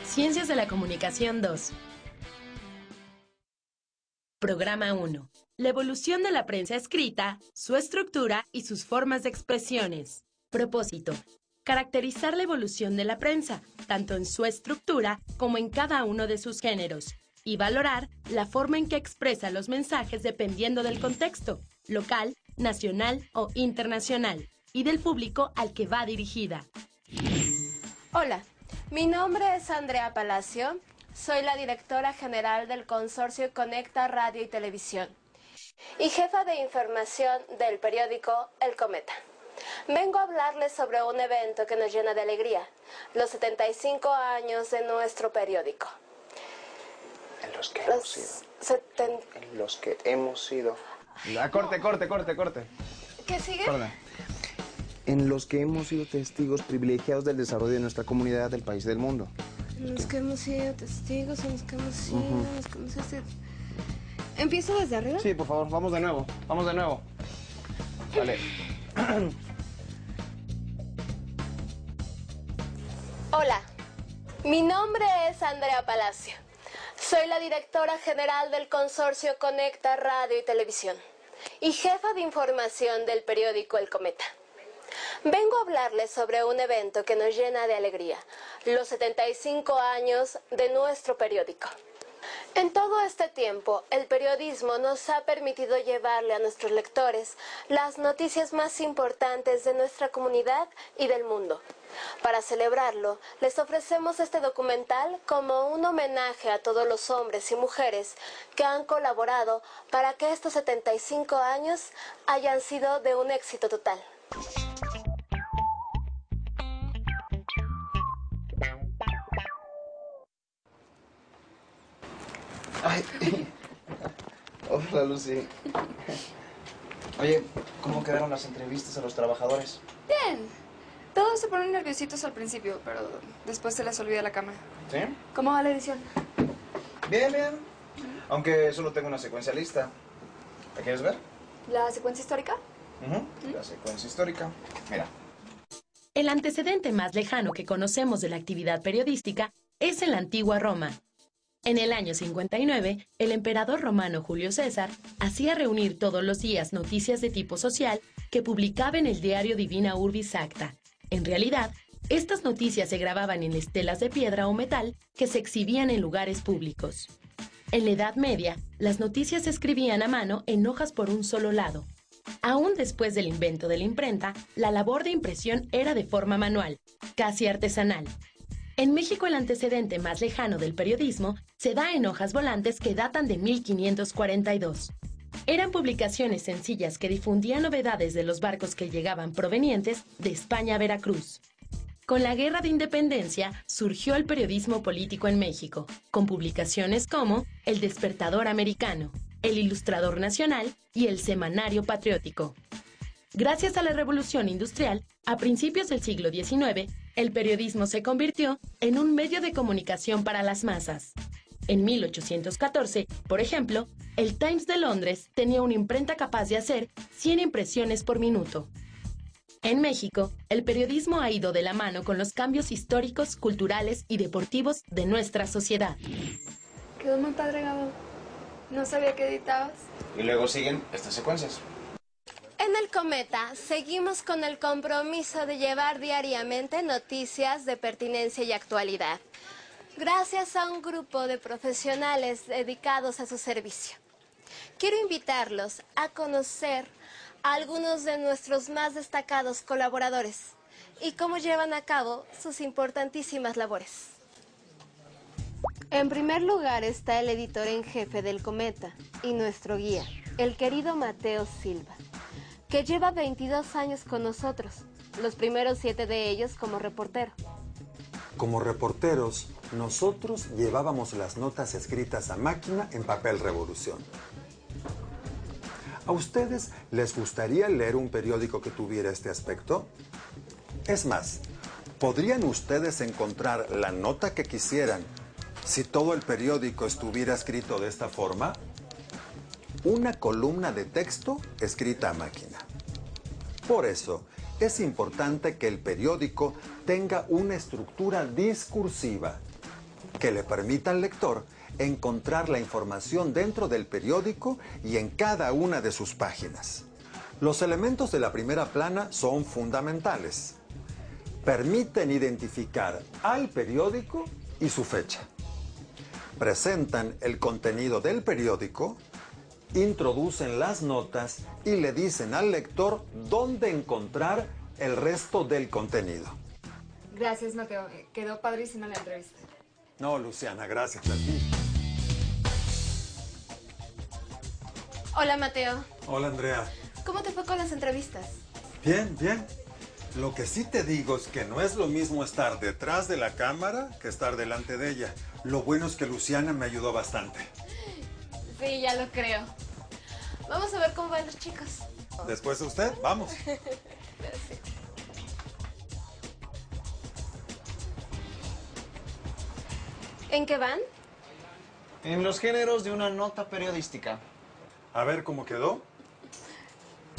Ciencias de la Comunicación 2. Programa 1. La evolución de la prensa escrita, su estructura y sus formas de expresiones. Propósito. Caracterizar la evolución de la prensa, tanto en su estructura como en cada uno de sus géneros, y valorar la forma en que expresa los mensajes dependiendo del contexto, local, nacional o internacional, y del público al que va dirigida. Hola, mi nombre es Andrea Palacio. Soy la directora general del consorcio Conecta Radio y Televisión y jefa de información del periódico El Cometa. Vengo a hablarles sobre un evento que nos llena de alegría, los 75 años de nuestro periódico. En los que hemos sido. En los que hemos sido. Corte. ¿Qué sigue? Perdón. En los que hemos sido testigos privilegiados del desarrollo de nuestra comunidad, del país y del mundo. En los que hemos sido testigos, en los que hemos sido, en los que hemos sido... ¿Empiezo desde arriba? Sí, por favor, vamos de nuevo. Vale. Hola, mi nombre es Andrea Palacio. Soy la directora general del consorcio Conecta Radio y Televisión y jefa de información del periódico El Cometa. Vengo a hablarles sobre un evento que nos llena de alegría, los 75 años de nuestro periódico. En todo este tiempo, el periodismo nos ha permitido llevarle a nuestros lectores las noticias más importantes de nuestra comunidad y del mundo. Para celebrarlo, les ofrecemos este documental como un homenaje a todos los hombres y mujeres que han colaborado para que estos 75 años hayan sido de un éxito total. Ay. Hola, Lucy. Oye, ¿cómo quedaron las entrevistas a los trabajadores? Bien. Todos se ponen nerviositos al principio, pero después se les olvida la cámara. ¿Sí? ¿Cómo va la edición? Bien. Aunque solo tengo una secuencia lista. ¿La quieres ver? ¿La secuencia histórica? La secuencia histórica. Mira. El antecedente más lejano que conocemos de la actividad periodística es en la antigua Roma. En el año 59, el emperador romano Julio César hacía reunir todos los días noticias de tipo social que publicaba en el diario Divina Urbis Acta. En realidad, estas noticias se grababan en estelas de piedra o metal que se exhibían en lugares públicos. En la Edad Media, las noticias se escribían a mano en hojas por un solo lado. Aún después del invento de la imprenta, la labor de impresión era de forma manual, casi artesanal. En México, el antecedente más lejano del periodismo se da en hojas volantes que datan de 1542. Eran publicaciones sencillas que difundían novedades de los barcos que llegaban provenientes de España a Veracruz. Con la Guerra de Independencia surgió el periodismo político en México, con publicaciones como El Despertador Americano, El Ilustrador Nacional y El Semanario Patriótico. Gracias a la Revolución Industrial, a principios del siglo XIX, el periodismo se convirtió en un medio de comunicación para las masas. En 1814, por ejemplo, el Times de Londres tenía una imprenta capaz de hacer 100 impresiones por minuto. En México, el periodismo ha ido de la mano con los cambios históricos, culturales y deportivos de nuestra sociedad. Quedó muy padre, Gabo. No sabía que editabas. Y luego siguen estas secuencias. En El Cometa seguimos con el compromiso de llevar diariamente noticias de pertinencia y actualidad, gracias a un grupo de profesionales dedicados a su servicio. Quiero invitarlos a conocer a algunos de nuestros más destacados colaboradores y cómo llevan a cabo sus importantísimas labores. En primer lugar está el editor en jefe del Cometa y nuestro guía, el querido Mateo Silva, que lleva 22 años con nosotros, los primeros 7 de ellos como reportero. Como reporteros, nosotros llevábamos las notas escritas a máquina en papel revolución. ¿A ustedes les gustaría leer un periódico que tuviera este aspecto? Es más, ¿Podrían ustedes encontrar la nota que quisieran si todo el periódico estuviera escrito de esta forma? Una columna de texto escrita a máquina. Por eso, es importante que el periódico tenga una estructura discursiva que le permita al lector encontrar la información dentro del periódico y en cada una de sus páginas. Los elementos de la primera plana son fundamentales. Permiten identificar al periódico y su fecha. Presentan el contenido del periódico, introducen las notas y le dicen al lector dónde encontrar el resto del contenido. Gracias, Mateo. Quedó padrísima la entrevista. No, Luciana, gracias a ti. Hola, Mateo. Hola, Andrea. ¿Cómo te fue con las entrevistas? Bien, bien. Lo que sí te digo es que no es lo mismo estar detrás de la cámara que estar delante de ella. Lo bueno es que Luciana me ayudó bastante. Sí, ya lo creo. Vamos a ver cómo van los chicos. Después de usted, vamos. Gracias. ¿En qué van? En los géneros de una nota periodística. A ver cómo quedó.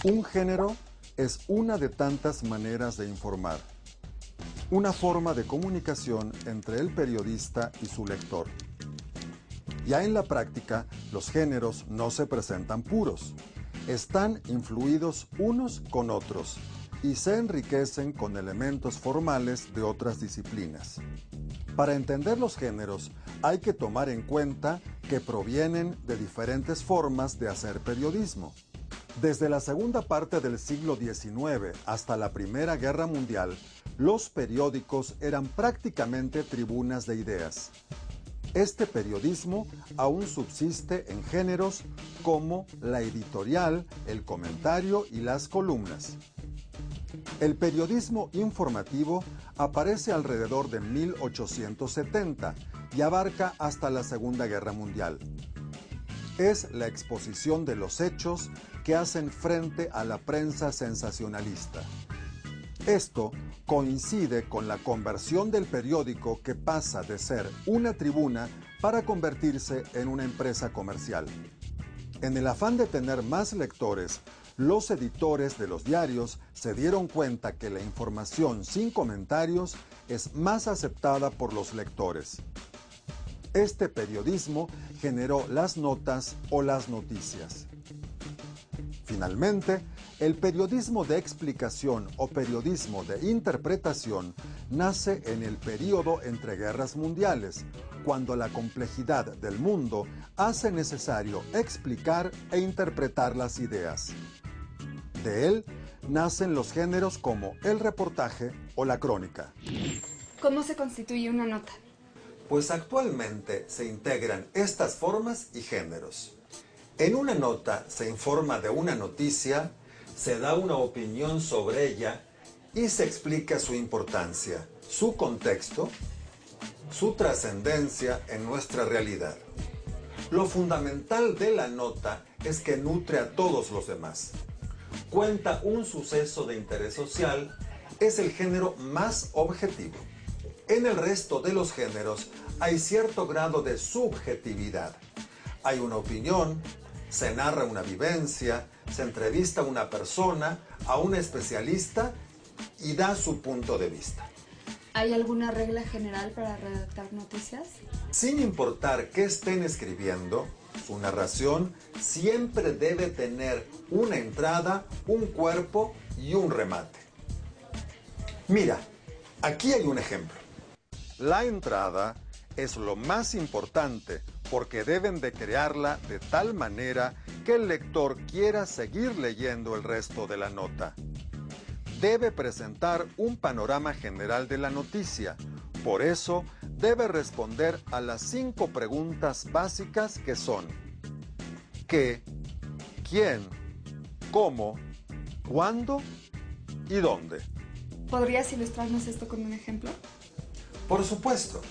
Un género es una de tantas maneras de informar. Una forma de comunicación entre el periodista y su lector. Ya en la práctica, los géneros no se presentan puros. Están influidos unos con otros y se enriquecen con elementos formales de otras disciplinas. Para entender los géneros, hay que tomar en cuenta que provienen de diferentes formas de hacer periodismo. Desde la segunda parte del siglo XIX hasta la Primera Guerra Mundial, los periódicos eran prácticamente tribunas de ideas. Este periodismo aún subsiste en géneros como la editorial, el comentario y las columnas. El periodismo informativo aparece alrededor de 1870 y abarca hasta la Segunda Guerra Mundial. Es la exposición de los hechos que hacen frente a la prensa sensacionalista. Esto coincide con la conversión del periódico que pasa de ser una tribuna para convertirse en una empresa comercial. En el afán de tener más lectores, los editores de los diarios se dieron cuenta que la información sin comentarios es más aceptada por los lectores. Este periodismo generó las notas o las noticias. Finalmente, el periodismo de explicación o periodismo de interpretación nace en el período entre guerras mundiales, cuando la complejidad del mundo hace necesario explicar e interpretar las ideas. De él nacen los géneros como el reportaje o la crónica. ¿Cómo se constituye una nota? Pues actualmente se integran estas formas y géneros. En una nota se informa de una noticia, se da una opinión sobre ella y se explica su importancia, su contexto, su trascendencia en nuestra realidad. Lo fundamental de la nota es que nutre a todos los demás. Cuenta un suceso de interés social, es el género más objetivo. En el resto de los géneros hay cierto grado de subjetividad. Hay una opinión, se narra una vivencia, se entrevista a una persona, a un especialista y da su punto de vista. ¿Hay alguna regla general para redactar noticias? Sin importar qué estén escribiendo, su narración siempre debe tener una entrada, un cuerpo y un remate. Mira, aquí hay un ejemplo. La entrada es lo más importante porque deben de crearla de tal manera que el lector quiera seguir leyendo el resto de la nota. Debe presentar un panorama general de la noticia, por eso debe responder a las 5 preguntas básicas que son: ¿qué?, ¿quién?, ¿cómo?, ¿cuándo? ¿Y dónde? ¿Podrías ilustrarnos esto con un ejemplo? Por supuesto.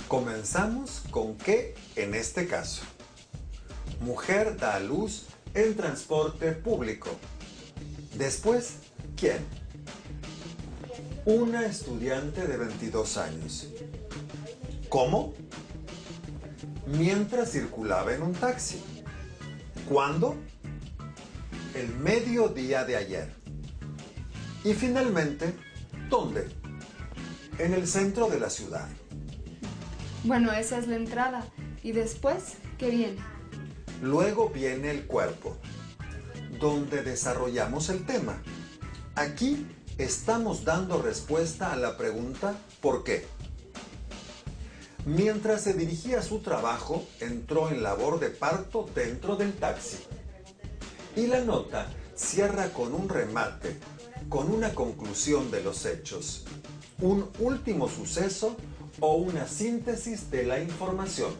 Comenzamos con ¿qué? En este caso. Mujer da a luz en transporte público. Después, ¿quién? Una estudiante de 22 años. ¿Cómo? Mientras circulaba en un taxi. ¿Cuándo? El mediodía de ayer. Y finalmente, ¿dónde? En el centro de la ciudad. Bueno, esa es la entrada. ¿Y después qué viene? Luego viene el cuerpo, donde desarrollamos el tema. Aquí estamos dando respuesta a la pregunta ¿por qué? Mientras se dirigía a su trabajo, entró en labor de parto dentro del taxi. Y la nota cierra con un remate, con una conclusión de los hechos, un último suceso o una síntesis de la información.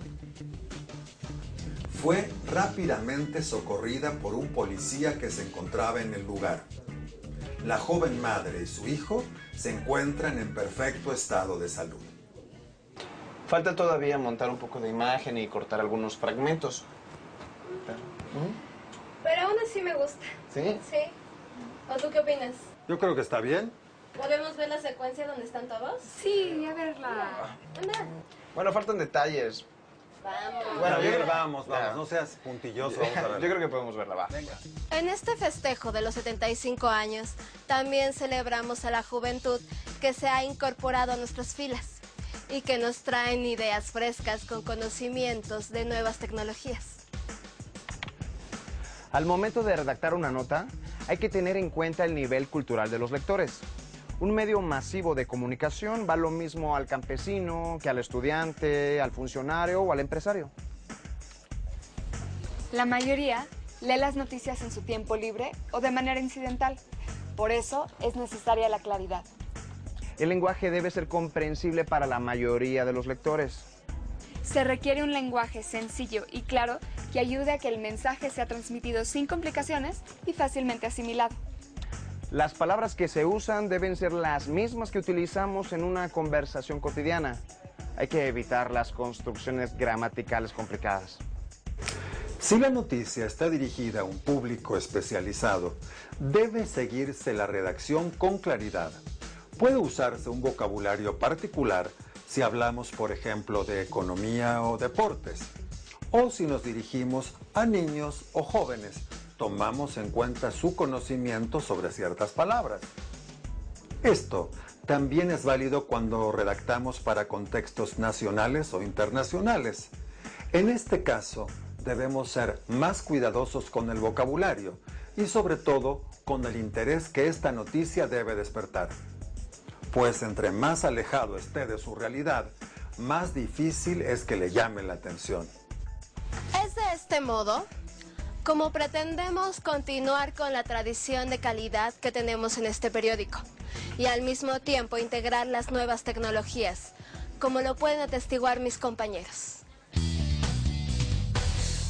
Fue rápidamente socorrida por un policía que se encontraba en el lugar. La joven madre y su hijo se encuentran en perfecto estado de salud. Falta todavía montar un poco de imagen y cortar algunos fragmentos. Pero aún así me gusta. ¿Sí? Sí. ¿O tú qué opinas? Yo creo que está bien. ¿Podemos ver la secuencia donde están todos? Sí, a verla. Anda. Bueno, faltan detalles. Vamos. Bueno, yo creo- vamos, Ya. no seas puntilloso, vamos a Yo ver. creo que podemos verla, va. Venga. En este festejo de los 75 años, también celebramos a la juventud que se ha incorporado a nuestras filas y que nos traen ideas frescas con conocimientos de nuevas tecnologías. Al momento de redactar una nota, hay que tener en cuenta el nivel cultural de los lectores. Un medio masivo de comunicación va lo mismo al campesino que al estudiante, al funcionario o al empresario. La mayoría lee las noticias en su tiempo libre o de manera incidental. Por eso es necesaria la claridad. El lenguaje debe ser comprensible para la mayoría de los lectores. Se requiere un lenguaje sencillo y claro que ayude a que el mensaje sea transmitido sin complicaciones y fácilmente asimilado. Las palabras que se usan deben ser las mismas que utilizamos en una conversación cotidiana. Hay que evitar las construcciones gramaticales complicadas. Si la noticia está dirigida a un público especializado, debe seguirse la redacción con claridad. Puede usarse un vocabulario particular si hablamos, por ejemplo, de economía o deportes. O si nos dirigimos a niños o jóvenes, tomamos en cuenta su conocimiento sobre ciertas palabras. Esto también es válido cuando redactamos para contextos nacionales o internacionales. En este caso, debemos ser más cuidadosos con el vocabulario y sobre todo con el interés que esta noticia debe despertar. Pues entre más alejado esté de su realidad, más difícil es que le llame la atención. Es de este modo como pretendemos continuar con la tradición de calidad que tenemos en este periódico y al mismo tiempo integrar las nuevas tecnologías, como lo pueden atestiguar mis compañeros.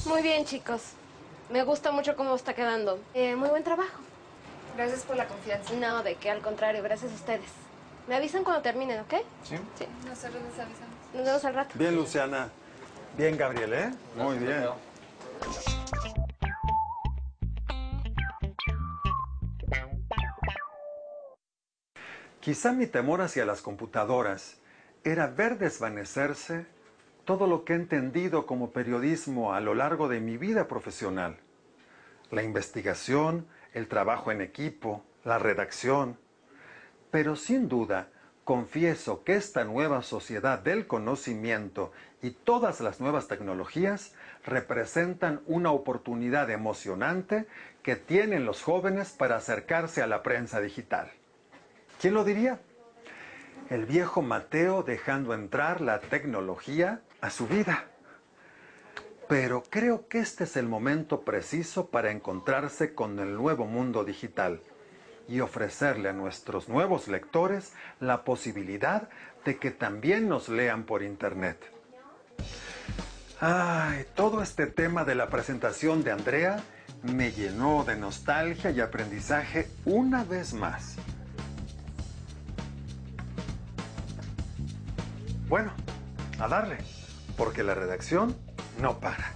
Muy bien, chicos. Me gusta mucho cómo está quedando. Muy buen trabajo. Gracias por la confianza. No, de qué, al contrario, gracias a ustedes. Me avisan cuando terminen, ¿ok? ¿Sí? Sí. Nosotros les avisamos. Nos vemos al rato. Bien, Luciana. Bien, Gabriel, ¿eh? Muy bien. Quizá mi temor hacia las computadoras era ver desvanecerse todo lo que he entendido como periodismo a lo largo de mi vida profesional. La investigación, el trabajo en equipo, la redacción. Pero sin duda, confieso que esta nueva sociedad del conocimiento y todas las nuevas tecnologías representan una oportunidad emocionante que tienen los jóvenes para acercarse a la prensa digital. ¿Quién lo diría? El viejo Mateo dejando entrar la tecnología a su vida. Pero creo que este es el momento preciso para encontrarse con el nuevo mundo digital y ofrecerle a nuestros nuevos lectores la posibilidad de que también nos lean por internet. Ay, todo este tema de la presentación de Andrea me llenó de nostalgia y aprendizaje una vez más. Bueno, a darle, porque la redacción no para.